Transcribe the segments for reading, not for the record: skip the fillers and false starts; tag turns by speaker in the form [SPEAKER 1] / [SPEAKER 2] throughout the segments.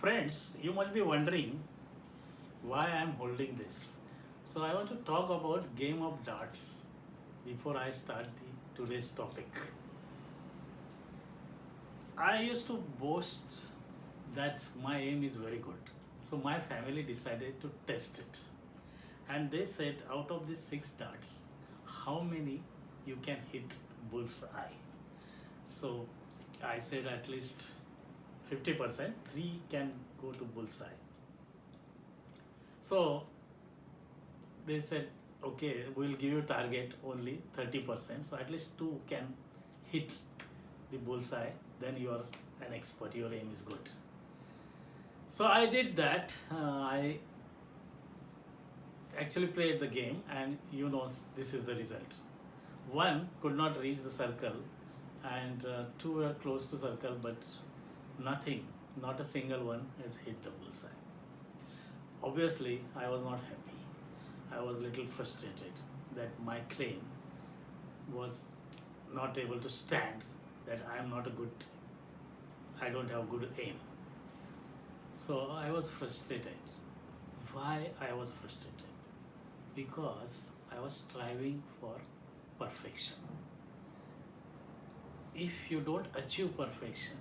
[SPEAKER 1] Friends, you must be wondering why I am holding this. So I want to talk about game of darts before I start today's topic. I used to boast that my aim is very good. So my family decided to test it. And they said out of these six darts, how many you can hit bullseye? So I said at least 50%, three can go to bullseye. So they said, okay, we'll give you target only 30%. So at least two can hit the bullseye. Then you are an expert. Your aim is good. So I did that. I actually played the game, and this is the result. One could not reach the circle, and two were close to circle, but nothing, not a single one has hit the bullseye. Obviously, I was not happy. I was a little frustrated that my claim was not able to stand, that I am not a good, I don't have good aim. So I was frustrated. Why I was frustrated? Because I was striving for perfection. If you don't achieve perfection,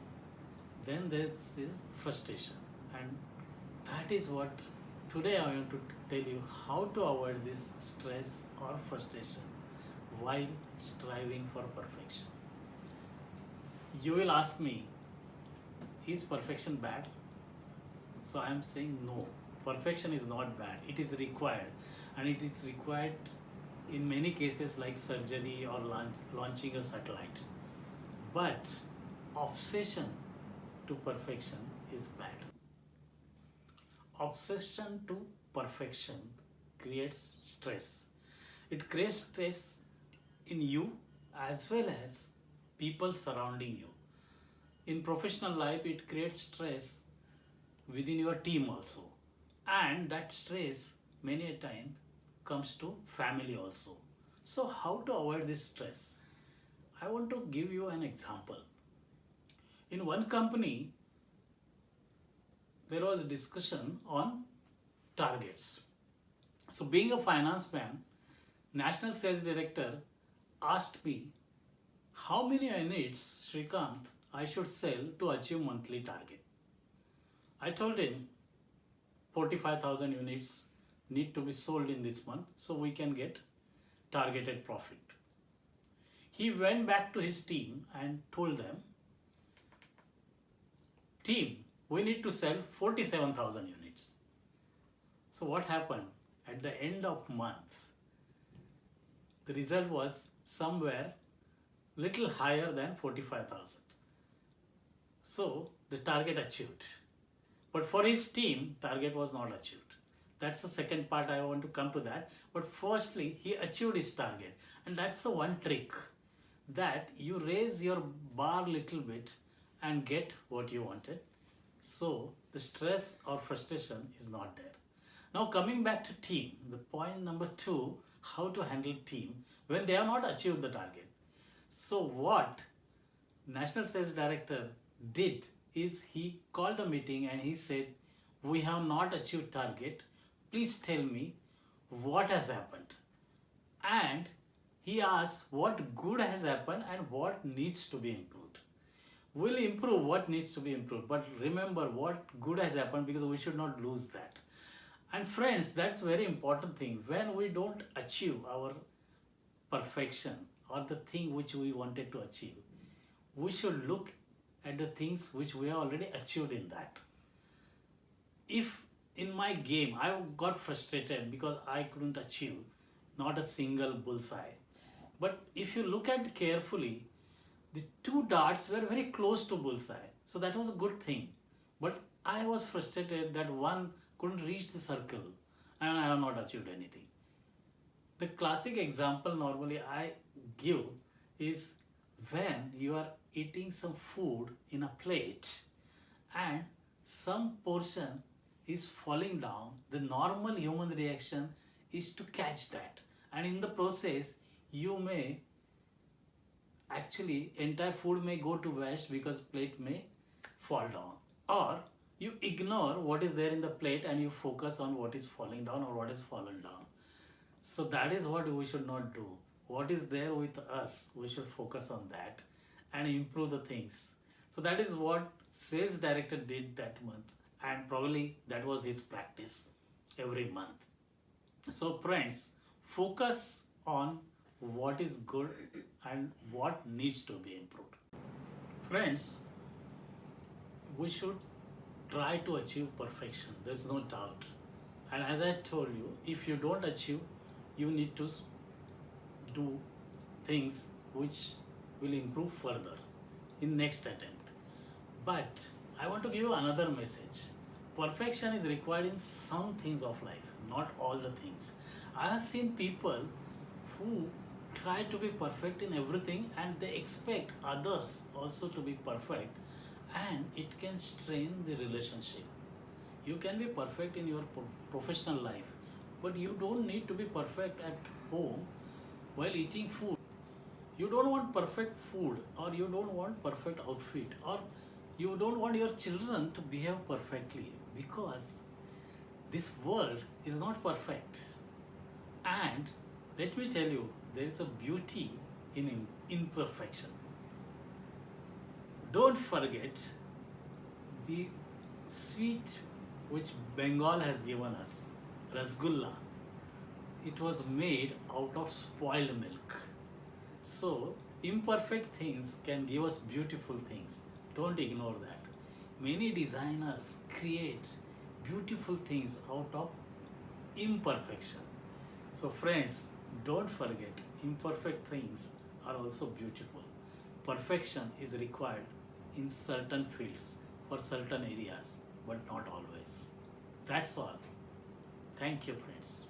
[SPEAKER 1] then there's frustration, and that is what today I want to tell you, how to avoid this stress or frustration while striving for perfection. You will ask me, is perfection bad? So I am saying no, perfection is not bad. It is required, and it is required in many cases like surgery or launching a satellite. But obsession to perfection is bad. Obsession to perfection creates stress. It creates stress in you as well as people surrounding you. In professional life, it creates stress within your team also. And that stress many a time comes to family also. So how to avoid this stress? I want to give you an example. In one company, there was discussion on targets. So being a finance man, national sales director asked me how many units, Srikanth, I should sell to achieve monthly target. I told him 45,000 units need to be sold in this month so we can get targeted profit. He went back to his team and told them, team, we need to sell 47,000 units. So what happened? At the end of month, the result was somewhere little higher than 45,000. So the target achieved. But for his team, target was not achieved. That's the second part. I want to come to that. But firstly, he achieved his target. And that's the one trick, that you raise your bar little bit and get what you wanted. So the stress or frustration is not there. Now coming back to team, the point number 2, how to handle team when they have not achieved the target. So what National Sales Director did is he called a meeting and he said, we have not achieved target. Please tell me what has happened. And he asked what good has happened and what needs to be improved. We'll improve what needs to be improved, but remember what good has happened, because we should not lose that. And friends, that's very important thing. When we don't achieve our perfection or the thing which we wanted to achieve, we should look at the things which we have already achieved in that. If in my game I got frustrated because I couldn't achieve not a single bullseye, but if you look at carefully, the two darts were very close to bullseye, so that was a good thing. But I was frustrated that one couldn't reach the circle and I have not achieved anything. The classic example normally I give is when you are eating some food in a plate and some portion is falling down, the normal human reaction is to catch that, and in the process you may actually entire food may go to waste because plate may fall down, or You ignore what is there in the plate and you focus on what is falling down or what is fallen down. So that is what we should not do. What is there with us, we should focus on that and improve the things. So that is what sales director did that month, and probably that was his practice every month. So friends, focus on what is good and what needs to be improved. Friends, we should try to achieve perfection. There's no doubt. And as I told you, if you don't achieve, you need to do things which will improve further in next attempt. But I want to give you another message. Perfection is required in some things of life, not all the things. I have seen people who try to be perfect in everything and they expect others also to be perfect, and it can strain the relationship. You can be perfect in your professional life, but you don't need to be perfect at home while eating food. You don't want perfect food, or you don't want perfect outfit, or you don't want your children to behave perfectly, because this world is not perfect. And let me tell you, there is a beauty in imperfection. Don't forget the sweet which Bengal has given us, Rasgulla. It was made out of spoiled milk. So, imperfect things can give us beautiful things. Don't ignore that. Many designers create beautiful things out of imperfection. So, friends, don't forget, imperfect things are also beautiful. Perfection is required in certain fields for certain areas, but not always. That's all. Thank you, friends.